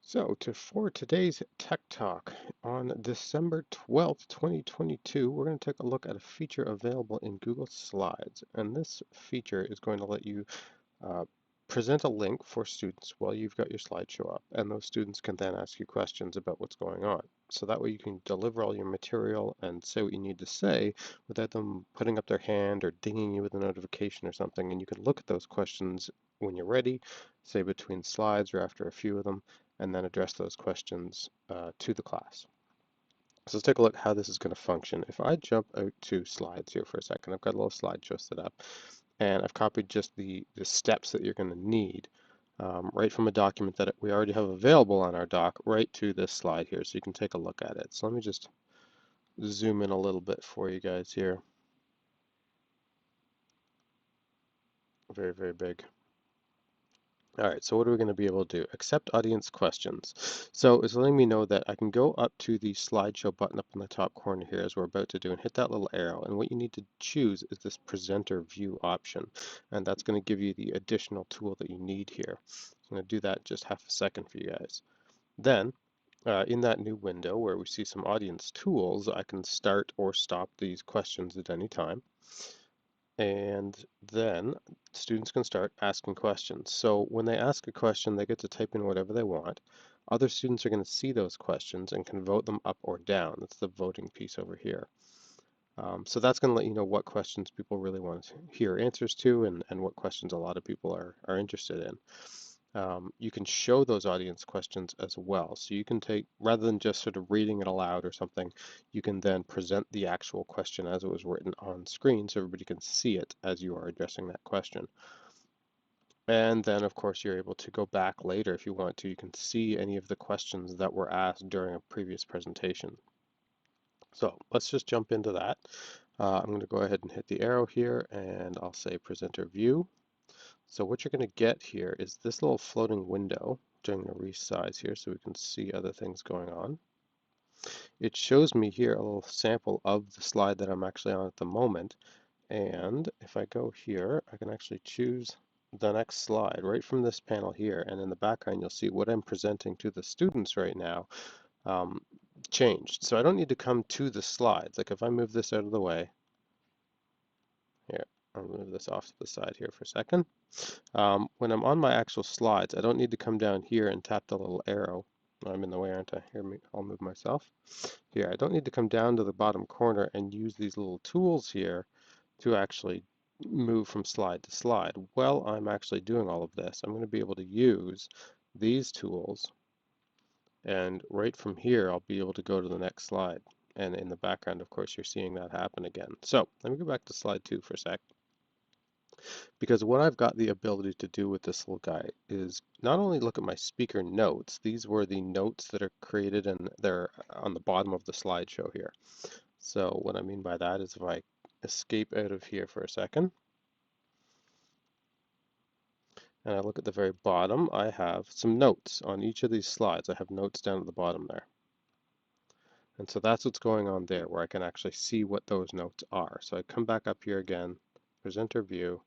For today's Tech Talk on December 12th, 2022, we're going to take a look at a feature available in Google Slides. And this feature is going to let you uh, present a link for students while you've got your slideshow up. And those students can then ask you questions about what's going on. So that way you can deliver all your material and say what you need to say without them putting up their hand or dinging you with a notification or something. And you can look at those questions when you're ready, say between slides or after a few of them, and then address those questions to the class. So let's take a look how this is going to function. If I jump out to slides here for a second, I've got a little slideshow set up, and I've copied just the steps that you're going to need right from a document that we already have available on our doc right to this slide here, so you can take a look at it. So let me just zoom in a little bit for you guys here. Very, very big. All right, so what are we going to be able to do? Accept audience questions. So it's letting me know that I can go up to the slideshow button up in the top corner here as we're about to do and hit that little arrow. And what you need to choose is this presenter view option. And that's going to give you the additional tool that you need here. I'm going to do that in just half a second for you guys. Then in that new window where we see some audience tools, I can start or stop these questions at any time. And then students can start asking questions. So when they ask a question, they get to type in whatever they want. Other students are going to see those questions and can vote them up or down. That's the voting piece over here. So that's going to let you know what questions people really want to hear answers to and what questions a lot of people are interested in. You can show those audience questions as well. So you can take, rather than just sort of reading it aloud or something, you can then present the actual question as it was written on screen so everybody can see it as you are addressing that question. And then, of course, you're able to go back later if you want to. You can see any of the questions that were asked during a previous presentation. So let's just jump into that. I'm going to go ahead and hit the arrow here, and I'll say presenter view. So what you're going to get here is this little floating window. I'm going to resize here so we can see other things going on. It shows me here a little sample of the slide that I'm actually on at the moment. And if I go here, I can actually choose the next slide right from this panel here. And in the background, you'll see what I'm presenting to the students right now changed. So I don't need to come to the slides. Like if I move this out of the way, here, I'll move this off to the side here for a second. When I'm on my actual slides, I don't need to come down here and tap the little arrow. I'm in the way, aren't I? Here, I'll move myself. Here, I don't need to come down to the bottom corner and use these little tools here to actually move from slide to slide. While I'm actually doing all of this, I'm going to be able to use these tools, and right from here, I'll be able to go to the next slide. And in the background, of course, you're seeing that happen again. So let me go back to slide 2 for a sec. Because what I've got the ability to do with this little guy is not only look at my speaker notes, these were the notes that are created and they're on the bottom of the slideshow here. So what I mean by that is if I escape out of here for a second, and I look at the very bottom, I have some notes on each of these slides. I have notes down at the bottom there. And so that's what's going on there, where I can actually see what those notes are. So I come back up here again, presenter view,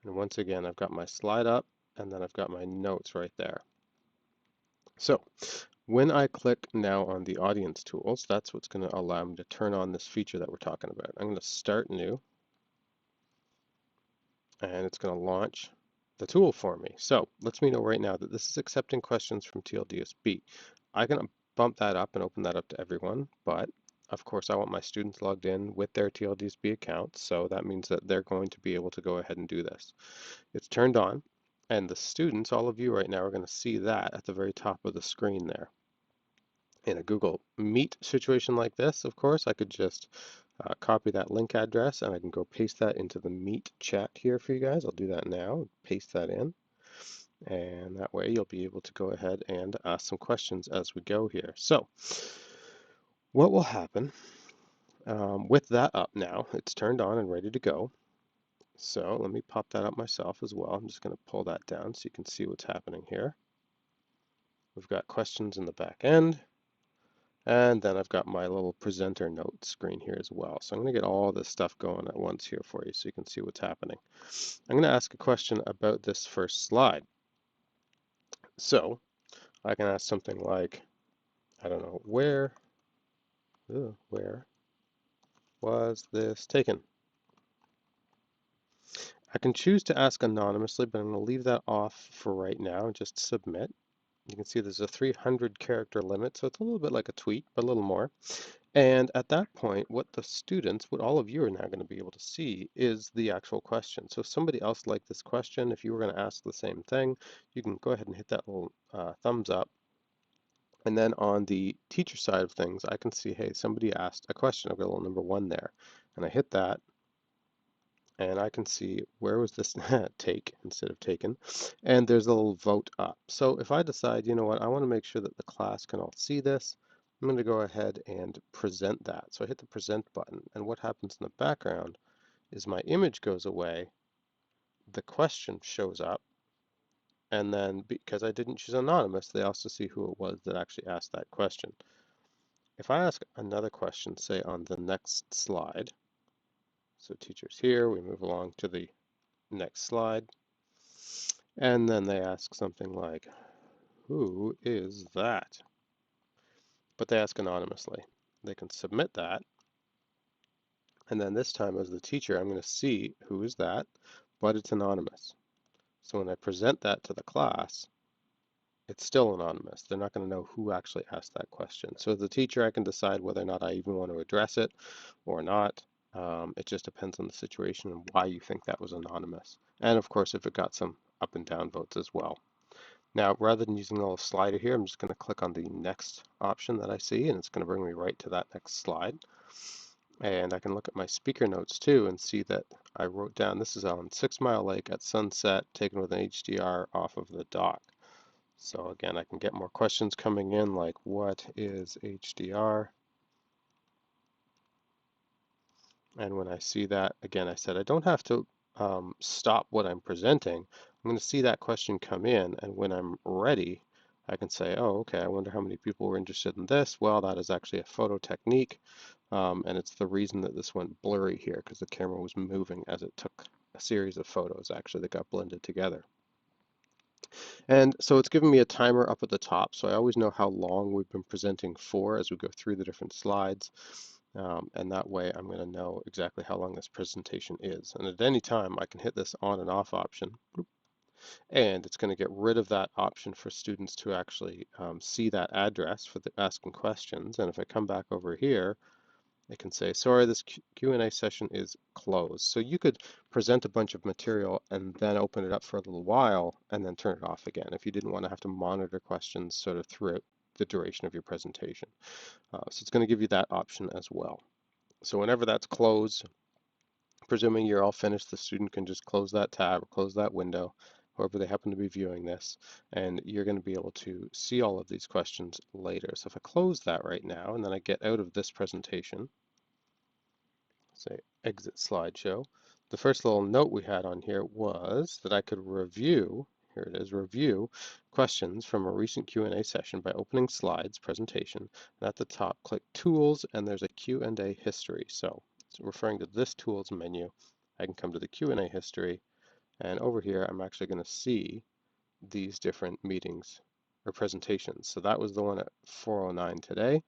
and once again, I've got my slide up, and then I've got my notes right there. So when I click now on the audience tools, that's what's going to allow me to turn on this feature that we're talking about. I'm going to start new, and it's going to launch the tool for me. So lets me know right now that this is accepting questions from TLDSB. I can bump that up and open that up to everyone, but of course I want my students logged in with their TLDSB accounts, so that means that they're going to be able to go ahead and do this. It's turned on, and the students, all of you right now, are going to see that at the very top of the screen there. In a Google Meet situation like this, of course, I could just copy that link address and I can go paste that into the Meet chat here for you guys. I'll do that now, paste that in, and that way you'll be able to go ahead and ask some questions as we go here. So what will happen with that up now, it's turned on and ready to go. So let me pop that up myself as well. I'm just going to pull that down so you can see what's happening here. We've got questions in the back end. And then I've got my little presenter note screen here as well. So I'm going to get all this stuff going at once here for you so you can see what's happening. I'm going to ask a question about this first slide. So I can ask something like, I don't know, where was this taken? I can choose to ask anonymously, but I'm going to leave that off for right now and just submit. You can see there's a 300 character limit, so it's a little bit like a tweet, but a little more. And at that point, what the students, what all of you are now going to be able to see is the actual question. So if somebody else liked this question, if you were going to ask the same thing, you can go ahead and hit that little thumbs up. And then on the teacher side of things, I can see, hey, somebody asked a question. I've got a little number 1 there. And I hit that, and I can see where was this take instead of taken, and there's a little vote up. So if I decide, you know what, I want to make sure that the class can all see this, I'm going to go ahead and present that. So I hit the present button, and what happens in the background is my image goes away, the question shows up, and then because I didn't choose anonymous, they also see who it was that actually asked that question. If I ask another question, say on the next slide, so teacher's here, we move along to the next slide. And then they ask something like, who is that? But they ask anonymously. They can submit that. And then this time as the teacher, I'm going to see who is that, but it's anonymous. So when I present that to the class, it's still anonymous. They're not going to know who actually asked that question. So as a teacher, I can decide whether or not I even want to address it or not. It just depends on the situation and why you think that was anonymous. And of course, if it got some up and down votes as well. Now, rather than using the little slider here, I'm just going to click on the next option that I see, and it's going to bring me right to that next slide. And I can look at my speaker notes too and see that I wrote down, this is on 6 Mile Lake at sunset, taken with an HDR off of the dock. So again, I can get more questions coming in like, what is HDR? And when I see that, again, I said I don't have to stop what I'm presenting. I'm going to see that question come in, and when I'm ready, I can say, oh, okay, I wonder how many people were interested in this. Well, that is actually a photo technique, and it's the reason that this went blurry here, because the camera was moving as it took a series of photos, actually, that got blended together. And so it's giving me a timer up at the top, so I always know how long we've been presenting for as we go through the different slides. And that way I'm going to know exactly how long this presentation is. And at any time I can hit this on and off option, and it's going to get rid of that option for students to actually see that address for the asking questions. And if I come back over here, I can say, sorry, this Q&A session is closed. So you could present a bunch of material and then open it up for a little while and then turn it off again if you didn't want to have to monitor questions sort of throughout the duration of your presentation. So it's going to give you that option as well. So whenever that's closed, presuming you're all finished, the student can just close that tab or close that window, however they happen to be viewing this, and you're going to be able to see all of these questions later. So if I close that right now and then I get out of this presentation, say exit slideshow, the first little note we had on here was that I could review, here it is, review questions from a recent Q&A session by opening slides presentation, and at the top click tools, and there's a Q&A history. So it's referring to this tools menu. I can come to the Q&A history, and over here I'm actually going to see these different meetings or presentations. So that was the one at 4:09 today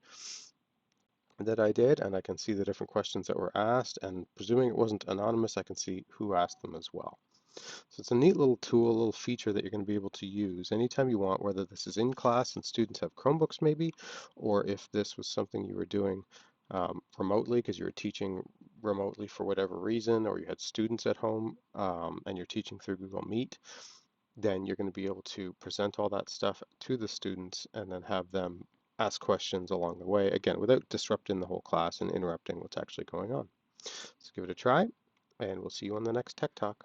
that I did, and I can see the different questions that were asked, and presuming it wasn't anonymous, I can see who asked them as well. So it's a neat little tool, a little feature that you're going to be able to use anytime you want, whether this is in class and students have Chromebooks maybe, or if this was something you were doing remotely because you were teaching remotely for whatever reason, or you had students at home and you're teaching through Google Meet, then you're going to be able to present all that stuff to the students and then have them ask questions along the way, again, without disrupting the whole class and interrupting what's actually going on. So give it a try, and we'll see you on the next Tech Talk.